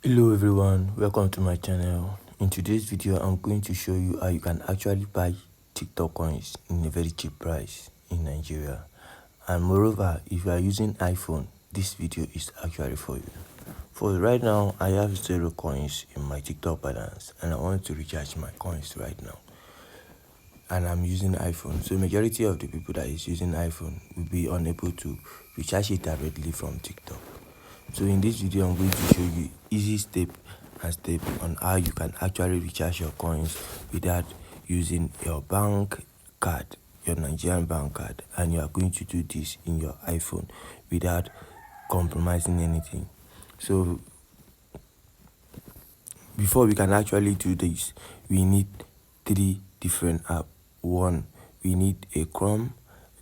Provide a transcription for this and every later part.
Hello everyone, welcome to my channel. In today's video I'm going to show you how you can actually buy TikTok coins in a very cheap price in Nigeria. And moreover, if you are using iPhone, this video is actually for you. For right now, I have 0 coins in my TikTok balance and I want to recharge my coins right now. And I'm using iPhone, so majority of the people that is using iPhone will be unable to recharge it directly from TikTok. So in this video I'm going to show you easy step on how you can actually recharge your coins without using your bank card, your Nigerian bank card, and you are going to do this in your iPhone without compromising anything. So before we can actually do this, we need 3 different apps. 1, we need a Chrome.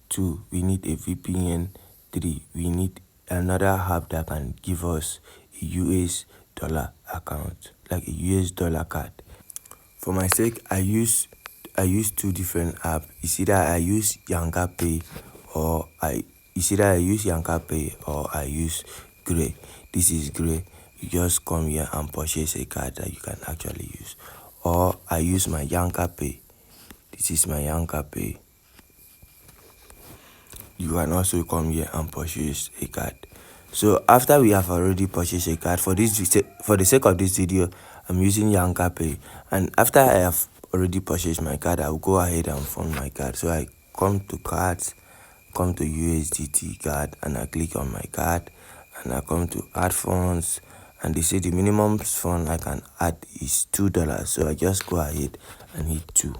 2, we need a VPN. 3, we need another app that can give us a US dollar account, like a US dollar card. For my sake, I use 2 different apps. It's either I use Yanga Pay or I use Gray. This is Gray. You just come here and purchase a card that you can actually use. Or I use my Yanga Pay. This is my Yanga Pay. You can also come here and purchase a card. So after we have already purchased a card, for the sake of this video, I'm using Yanga Pay. And after I have already purchased my card, I will go ahead and fund my card. So I come to cards, come to USDT card, and I click on my card, and I come to add funds, and they say the minimum fund I can add is $2. So I just go ahead and hit 2.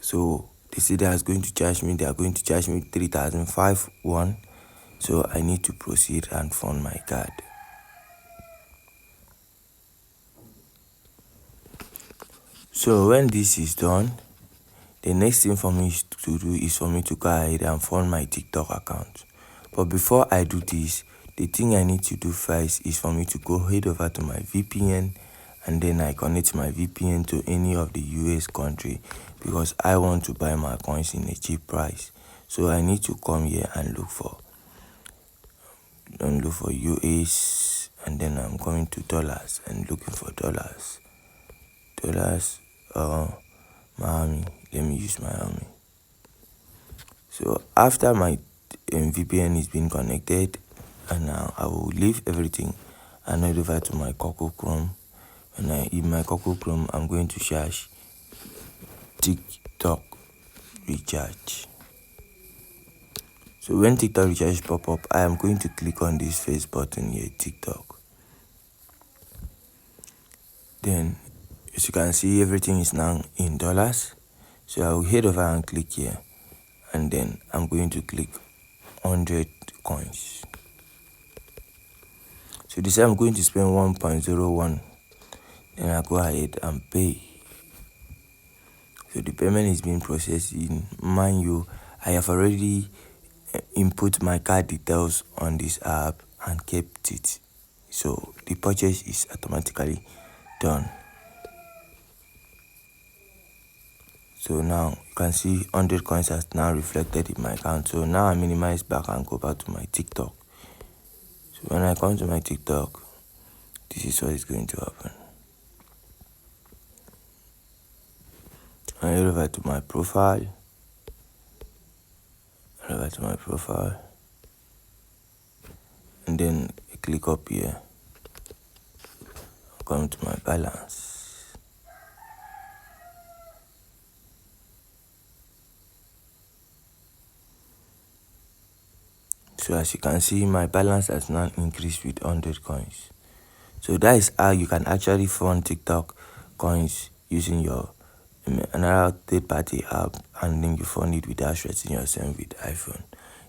So they say they are going to charge me 3,501. So I need to proceed and fund my card. So when this is done, the next thing for me to do is for me to go ahead and fund my TikTok account. But before I do this, the thing I need to do first is for me to go head over to my VPN, and then I connect my VPN to any of the US country because I want to buy my coins in a cheap price. So I need to come here and look for US, and then I'm going to dollars and looking for dollars. Miami. Let me use Miami. So after my VPN is being connected, and now I will leave everything and head over to my Google Chrome. And in my Google Chrome, I'm going to search TikTok recharge. So when TikTok recharge pop up, I am going to click on this first button here, TikTok. Then as you can see, everything is now in dollars. So I will head over and click here, and then I'm going to click 100 coins. So this I'm going to spend 1.01. Then I go ahead and pay. So the payment is being processed. Mind you, I have already input my card details on this app and kept it. So the purchase is automatically done. So now you can see 100 coins has now reflected in my account. So now I minimize back and go back to my TikTok. So when I come to my TikTok, this is what is going to happen. I head over to my profile. And then I click up here. Come to my balance. So as you can see, my balance has now increased with 100 coins. So that is how you can actually fund TikTok coins using your another third-party app, and then you fund it without stressing yourself with iPhone.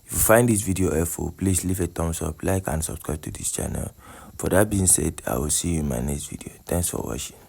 If you find this video helpful, please leave a thumbs up, like and subscribe to this channel. For that being said, I will see you in my next video. Thanks for watching.